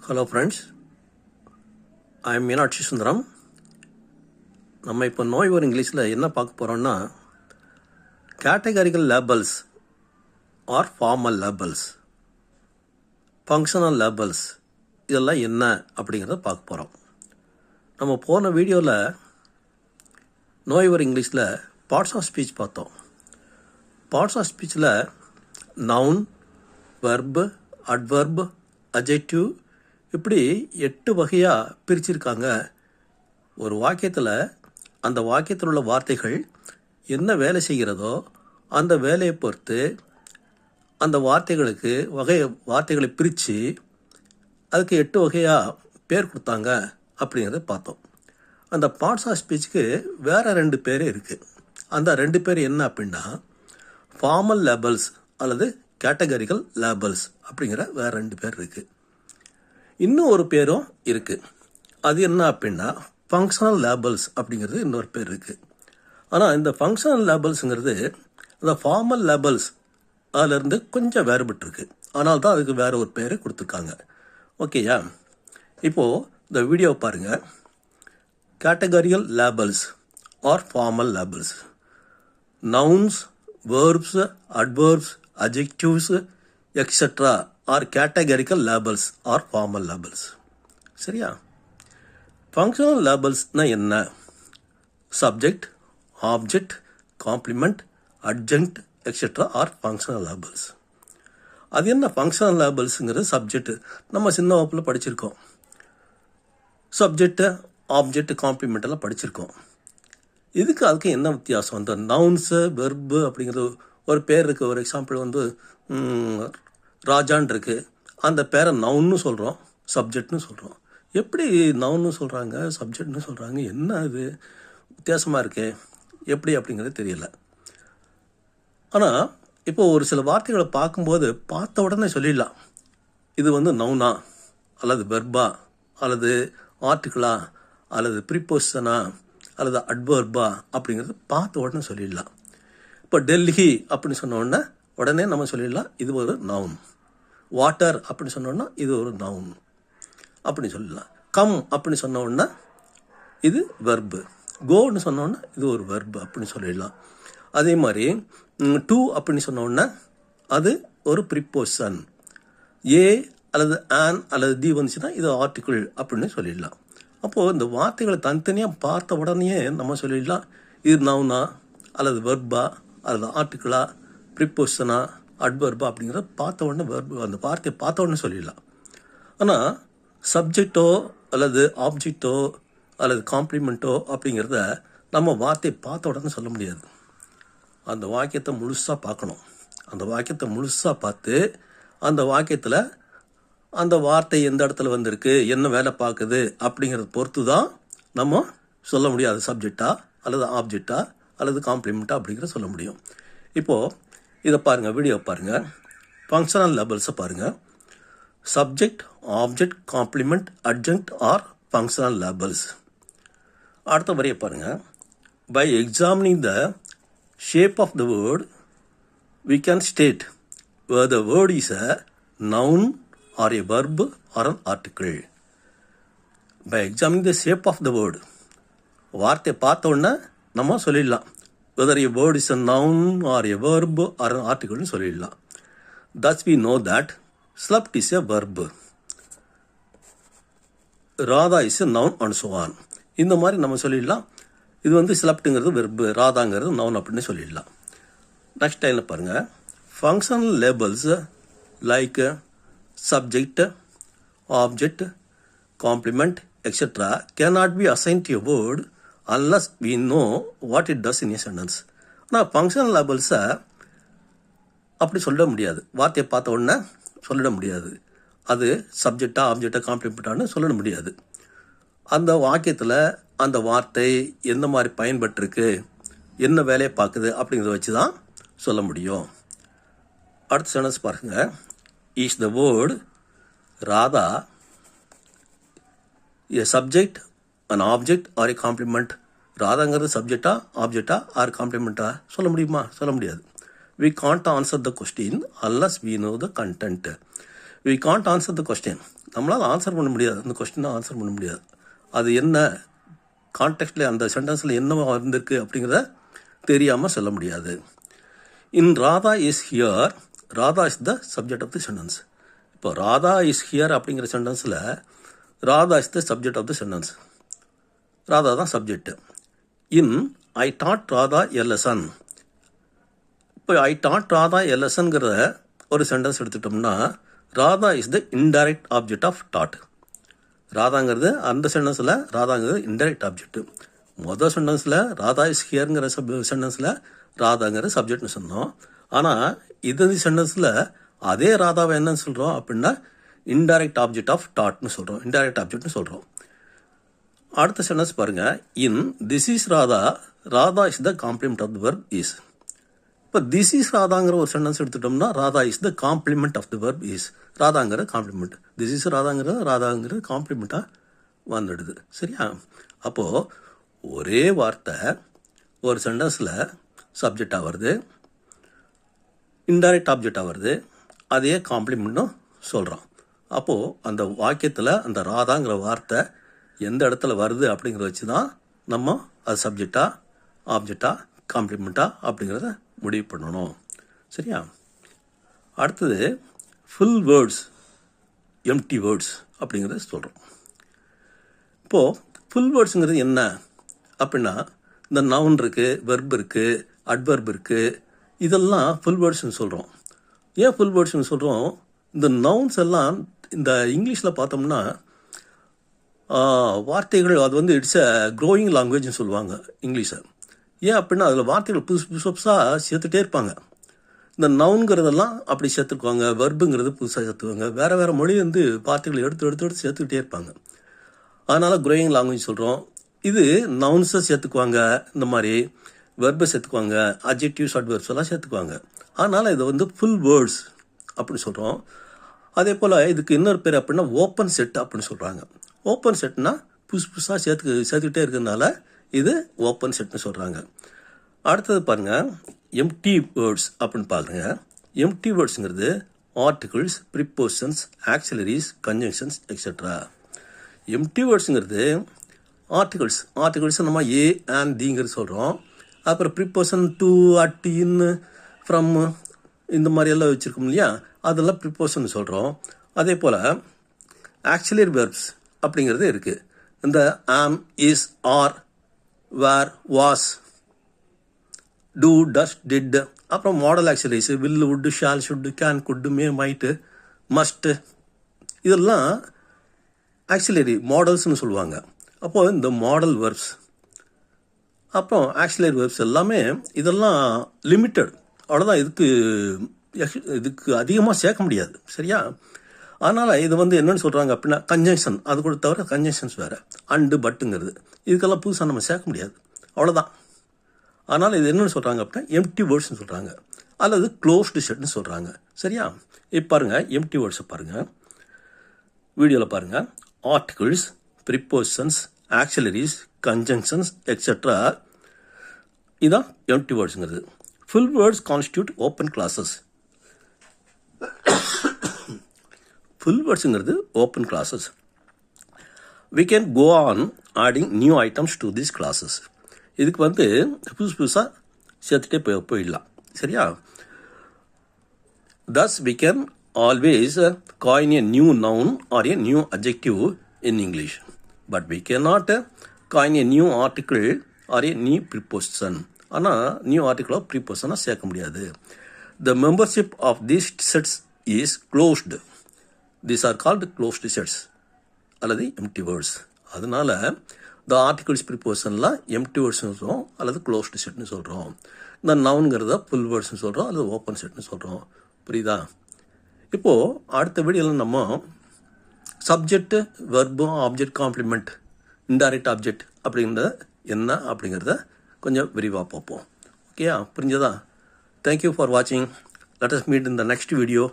Hello friends, I am Meenakshi Sundaram. நம்ம இப்போ நோய் ஒரு இங்கிலீஷில் என்ன பார்க்க போகிறோம்னா, categorical labels R formal labels, functional labels, இதெல்லாம் என்ன அப்படிங்கிறத பார்க்க போகிறோம். நம்ம போன வீடியோவில் நோய் ஒரு இங்கிலீஷில் பார்ட்ஸ் ஆஃப் ஸ்பீச் பார்த்தோம். பார்ட்ஸ் ஆஃப் ஸ்பீச்சில் நவுன், வெர்பு, அட்வர்பு, அட்ஜெக்டிவ், இப்படி 8 வகையாக பிரிச்சிருக்காங்க. ஒரு வாக்கியத்தில் அந்த வாக்கியத்தில் உள்ள வார்த்தைகள் என்ன வேலை செய்கிறதோ அந்த வேலையை பொறுத்து அந்த வார்த்தைகளை பிரித்து அதுக்கு 8 வகையாக பேர் கொடுத்தாங்க அப்படிங்கிறத பார்த்தோம். அந்த பார்ட்ஸ் ஆஃப் ஸ்பீச்சுக்கு வேறு 2 பேர் இருக்குது. அந்த 2 பேர் என்ன அப்படின்னா, ஃபார்மல் லேபல்ஸ் அல்லது கேட்டகரிக்கல் லேபல்ஸ் அப்படிங்கிற வேறு 2 பேர் இருக்குது. இன்னும் ஒரு பேரும் இருக்குது. அது என்ன அப்படின்னா, ஃபங்க்ஷனல் லேபல்ஸ் அப்படிங்கிறது இன்னொரு பேர் இருக்குது. ஆனால் இந்த ஃபங்க்ஷனல் லேபல்ஸுங்கிறது இந்த ஃபார்மல் லேபல்ஸ் அதிலேருந்து கொஞ்சம் வேறுபட்டுருக்கு. ஆனால் தான் அதுக்கு வேறு ஒரு பேர் கொடுத்துருக்காங்க. ஓகேயா? இப்போது இந்த வீடியோ பாருங்கள். Categorical labels R formal labels. Nouns, verbs, adverbs, adjectives etcetera are categorical labels R formal labels. சரியா? ஃபங்க்ஷனல் லேபல்ஸ்னால் என்ன? Subject, object, complement, adjunct etcetera are functional labels. அது என்ன ஃபங்க்ஷனல் லேபல்ஸுங்கிறது? சப்ஜெக்ட் நம்ம சின்ன வகுப்பில் படிச்சிருக்கோம். சப்ஜெக்டு, ஆப்ஜெக்ட், காம்ப்ளிமெண்ட் எல்லாம் படிச்சிருக்கோம். அதுக்கு என்ன வித்தியாசம்? அந்த நவுன்ஸு, வெர்பு அப்படிங்கிறது ஒரு பேர் இருக்குது. ஒரு எக்ஸாம்பிள் ராஜான் இருக்குது. அந்த பேரை நவுன்னு சொல்கிறோம், சப்ஜெக்ட்னு சொல்கிறோம். எப்படி நவுன்னு சொல்கிறாங்க, சப்ஜெக்ட்னு சொல்கிறாங்க? என்ன அது வித்தியாசமாக இருக்கே, எப்படி அப்படிங்கிறது தெரியல. ஆனால் இப்போ ஒரு சில வார்த்தைகளை பார்க்கும்போது பார்த்த உடனே சொல்லிடலாம், இது நவுனா அல்லது வெர்பா அல்லது ஆர்டிக்கிளா அல்லது ப்ரீபொசிஷனா அல்லது அட்வர்பா அப்படிங்கிறது பார்த்த உடனே சொல்லிடலாம். இப்போ டெல்லி அப்படின்னு சொன்ன உடனே நம்ம சொல்லிடலாம், இது ஒரு நவுன். வாட்டர் அப்படின்னு சொன்னோன்னா இது ஒரு நவுன் அப்படின்னு சொல்லலாம். கம் அப்படின்னு சொன்னோன்னா இது வெர்பு. கோன்னு சொன்னோன்னா இது ஒரு வெர்பு அப்படின்னு சொல்லிடலாம். அதே மாதிரி டூ அப்படின்னு சொன்னோன்னா அது ஒரு ப்ரிப்போசிஷன். ஏ அல்லது ஆன் அல்லது தி வந்துச்சுன்னா இது ஆர்டிக்கிள் அப்படின்னு சொல்லிடலாம். அப்போது இந்த வார்த்தைகளை தனித்தனியாக பார்த்த உடனே நம்ம சொல்லிடலாம், இது நவுனா அல்லது வெர்பா அல்லது ஆர்டிக்கிளா, ப்ரிப்போசிஷனா, அட்வர்பா அப்படிங்கிறத பார்த்த உடனே வெர்பு, அந்த வார்த்தையை பார்த்த உடனே சொல்லிடலாம். ஆனால் சப்ஜெக்டோ அல்லது ஆப்ஜெக்டோ அல்லது காம்ப்ளிமெண்ட்டோ அப்படிங்கிறத நம்ம வார்த்தையை பார்த்த உடனே சொல்ல முடியாது. அந்த வாக்கியத்தை முழுசாக பார்க்கணும். அந்த வாக்கியத்தை முழுசாக பார்த்து அந்த வாக்கியத்தில் அந்த வார்த்தை எந்த இடத்துல வந்திருக்கு, என்ன வேலை பார்க்குது அப்படிங்கிறத பொறுத்து தான் நம்ம சொல்ல முடியாது. சப்ஜெக்டா அல்லது ஆப்ஜெக்டா அல்லது காம்ப்ளிமெண்ட்டா அப்படிங்கிறத சொல்ல முடியும். இப்போது இதை பாருங்கள், வீடியோ பாருங்கள். ஃபங்க்ஷனல் லேபல்ஸை பாருங்கள். Subject, object, complement, adjunct are functional labels. அடுத்த வரையை பாருங்கள். By examining the shape of the word we can state whether the word is a noun or a verb or an article. By examining the shape of the word, வார்த்தை பார்த்த உடனே நம்ம சொல்லிடலாம், whether a word is a noun or a verb or an article சொல்லிடலாம். Thus we know that slept is a verb, Radha is a noun and so on. இந்த மாதிரி நம்ம சொல்லிடலாம். இது ஸ்லெப்ட்டுங்கிறது வெர்பு, ராதாங்கிறது நவுன் அப்படின்னு சொல்லிடலாம். நெக்ஸ்ட் லைனில் பாருங்கள். Functional labels like subject, object, complement etcetera cannot be assign to a word unless we know what it does in a sentence. ஆனால் ஃபங்க்ஷனல் லேபல்ஸை அப்படி சொல்லிட முடியாது. வார்த்தையை பார்த்த உடனே சொல்லிட முடியாது. அது சப்ஜெக்டா, ஆப்ஜெக்டா, காம்ப்ளிமெண்ட்டானு சொல்லிட முடியாது. அந்த வாக்கியத்தில் அந்த வார்த்தை எந்த மாதிரி பயன்பட்டுருக்கு, என்ன வேலையை பார்க்குது அப்படிங்கிறத வச்சு தான் சொல்ல முடியும். அடுத்த சென்டென்ஸ் பாருங்கள். Is the word Radha a subject, an object or a complement? ராதாங்கிறது சப்ஜெக்டா, ஆப்ஜெக்டா ஆர் காம்ப்ளிமெண்ட்டா சொல்ல முடியுமா? சொல்ல முடியாது. We can't answer the question unless we know the content. We can't answer the question. நம்மளால் ஆன்சர் பண்ண முடியாது, அந்த கொஸ்டினை ஆன்சர் பண்ண முடியாது. அது என்ன கான்டெக்ஸ்டில் அந்த சென்டென்ஸில் என்னவா இருந்திருக்கு அப்படிங்கிறத தெரியாமல் சொல்ல முடியாது. In Radha is here, Radha is the subject of the sentence. இப்போ ராதா இஸ் ஹியர் அப்படிங்கிற சென்டென்ஸில் Radha is the subject of the sentence. Radha தான் subject. In I taught Radha a lesson. இப்போ ஐ டாட் ராதா எ லெசன்கிற ஒரு சென்டென்ஸ் எடுத்துட்டோம்னா Radha is the indirect object of taught. ராதாங்கிறது அந்த சென்டென்ஸில் ராதாங்கிறது இன்டைரக்ட் ஆப்ஜெக்ட். மொதல் சென்டென்ஸில் ராதா இஸ் ஹியருங்கிற சென்டென்ஸில் ராதாங்கிற சப்ஜெக்ட்னு சொன்னோம். ஆனால் இது சென்டென்ஸில் அதே ராதாவை என்னன்னு சொல்கிறோம் அப்படின்னா இன்டைரக்ட் ஆப்ஜெக்ட் ஆஃப் டாட்னு சொல்கிறோம், இன்டைரக்ட் ஆப்ஜெக்ட்னு சொல்கிறோம். அடுத்த சென்டென்ஸ் பாருங்கள். In this is Radha, Radha is the complement of the verb is. இப்போ திஸ் இஸ் ராதாங்கிற ஒரு சென்டென்ஸ் எடுத்துட்டோம்னா Radha is the complement of the verb is. ராதாங்கிற காம்ப்ளிமெண்ட், திஸ் இஸ் ராதாங்கிற காம்ப்ளிமெண்ட்டாக வந்துடுது. சரியா? அப்போது ஒரே வார்த்தை ஒரு சென்டென்ஸில் சப்ஜெக்டாக வருது, இன்டைரக்ட் ஆப்ஜெக்டாக வருது, அதையே காம்ப்ளிமெண்ட்டும் சொல்கிறோம். அப்போது அந்த வாக்கியத்தில் அந்த ராதாங்கிற வார்த்தை எந்த இடத்துல வருது அப்படிங்கிறத வச்சு தான் நம்ம அது சப்ஜெக்டா, ஆப்ஜெக்டா, காம்ப்ளிமெண்ட்டா அப்படிங்கிறத முடிவு பண்ணணும். சரியா? அடுத்தது ஃபுல் வேர்ட்ஸ், எம்டி வேர்ட்ஸ் அப்படிங்கிறத சொல்கிறோம். இப்போது ஃபுல் வேர்ட்ஸுங்கிறது என்ன அப்படின்னா இந்த நவுன் இருக்குது, வெர்ப் இருக்குது, அட்வர்ப் இருக்குது, இதெல்லாம் ஃபுல் வேர்ட்ஸ்னு சொல்கிறோம். ஏன் ஃபுல் வேர்ட்ஸ்னு சொல்கிறோம்? இந்த நவுன்ஸ் எல்லாம் இந்த இங்கிலீஷில் பார்த்தோம்னா வார்த்தைகள் அது வந்து இட்ஸ் அ க்ரோயிங் லாங்குவேஜ்னு சொல்லுவாங்க இங்கிலீஷை. ஏன் அப்படின்னா அதில் வார்த்தைகள் புதுசாக சேர்த்துட்டே இருப்பாங்க. இந்த நவுன்கிறதெல்லாம் அப்படி சேர்த்துக்குவாங்க, வெர்புங்கிறது புதுசாக சேர்த்துக்குவாங்க, வேறு வேறு மொழி வந்து வார்த்தைகளை எடுத்து சேர்த்துக்கிட்டே இருப்பாங்க. அதனால் க்ரோயிங் லாங்குவேஜ் சொல்கிறோம். இது நவுன்ஸை சேர்த்துக்குவாங்க, இந்த மாதிரி வெர்பை சேர்த்துக்குவாங்க, அட்ஜெக்டிவ்ஸ், அட்வர்ப்ஸ் எல்லாம் சேர்த்துக்குவாங்க. அதனால் இதை வந்து ஃபுல் வேர்ட்ஸ் அப்படின்னு சொல்கிறோம். அதே போல் இதுக்கு இன்னொரு பேர் அப்படின்னா ஓப்பன் செட் அப்படின்னு சொல்கிறாங்க. ஓப்பன் செட்னா புதுசாக சேர்த்துக்கிட்டே இருக்கிறதுனால இது ஓப்பன் செட்னு சொல்கிறாங்க. அடுத்தது பாருங்கள், எம்டி வேர்ட்ஸ் அப்படின்னு பாருங்க. எம்டி வேர்ட்ஸுங்கிறது articles, prepositions, auxiliaries, conjunctions etcetera. Empty வேர்ட்ஸுங்கிறது ஆர்டிகிள்ஸ் நம்ம ஏ அண்ட் திங்கிறது சொல்கிறோம். அப்புறம் preposition to, at, in, from இந்த மாதிரியெல்லாம் வச்சுருக்கோம் இல்லையா, அதெல்லாம் ப்ரிப்போசிஷன் சொல்கிறோம். அதே போல் ஆக்சிலரி வெர்ப்ஸ் அப்படிங்கிறது இருக்குது. இந்த am, is, are, were, was, do, does, did, அப்புறம் modal auxiliaries will, would, shall, should, can, could, may, might, must, இதெல்லாம் ஆக்சிலரி மாடல்ஸ்னு சொல்லுவாங்க. அப்போது இந்த மாடல் வெர்ப்ஸ் அப்புறம் ஆக்சிலரி வெர்ப்ஸ் எல்லாமே இதெல்லாம் லிமிட்டட், அவ்வளோதான். இதுக்கு அதிகமாக சேர்க்க முடியாது. சரியா? அதனால் இது வந்து என்னென்னு சொல்கிறாங்க அப்படின்னா கன்ஜங்ஷன், அது கூட தவிர கன்ஜங்ஷன்ஸ் வேறு, அண்டு, பட்டுங்கிறது இதுக்கெல்லாம் புதுசாக நம்ம சேர்க்க முடியாது, அவ்வளோதான். அதனால் இது என்னென்னு சொல்கிறாங்க அப்படின்னா எம்டி வேர்ட்ஸ்னு சொல்கிறாங்க, அல்லது க்ளோஸ்டு செட்னு சொல்கிறாங்க. சரியா? இப்போ பாருங்கள், எம்டி வேர்ட்ஸை பாருங்கள், வீடியோவில் பாருங்கள். Articles, prepositions, auxiliaries, conjunctions etcetera, இதுதான் எம்டி வேர்ட்ஸுங்கிறது. Full words constitute open classes. Full வேர்ட்ஸுங்கிறது open classes. we can go on adding new items to these classes. இதுக்கு வந்து புதுசாக சேர்த்துட்டே போயிடலாம். சரியா? Thus we can always coin a new noun or a new adjective in English, but we cannot coin a new article or a new preposition. ஆனால் new ஆர்டிகிளோ ப்ரீபோசிஷனாக சேர்க்க முடியாது. The membership of these sets is closed. These are called closed sets அல்லது empty words. அதனால த articles ப்ரிப்போசிஷன்லாம் empty வேர்ட்ஸ்னு சொல்கிறோம் அல்லது closed செட்னு சொல்கிறோம். இந்த நவுன்கிறத full வேர்ட்ஸ்னு சொல்கிறோம் அல்லது ஓப்பன் செட்னு சொல்கிறோம். புரியுதா? இப்போது அடுத்த வீடியோவில் நம்ம subject, verb, object, complement, indirect object அப்படிங்கிறத என்ன அப்படிங்கிறத கொஞ்சம் விரிவாக பார்ப்போம். ஓகேயா? புரிஞ்சதா? தேங்க்யூ ஃபார் வாட்சிங். Let us meet in the next video.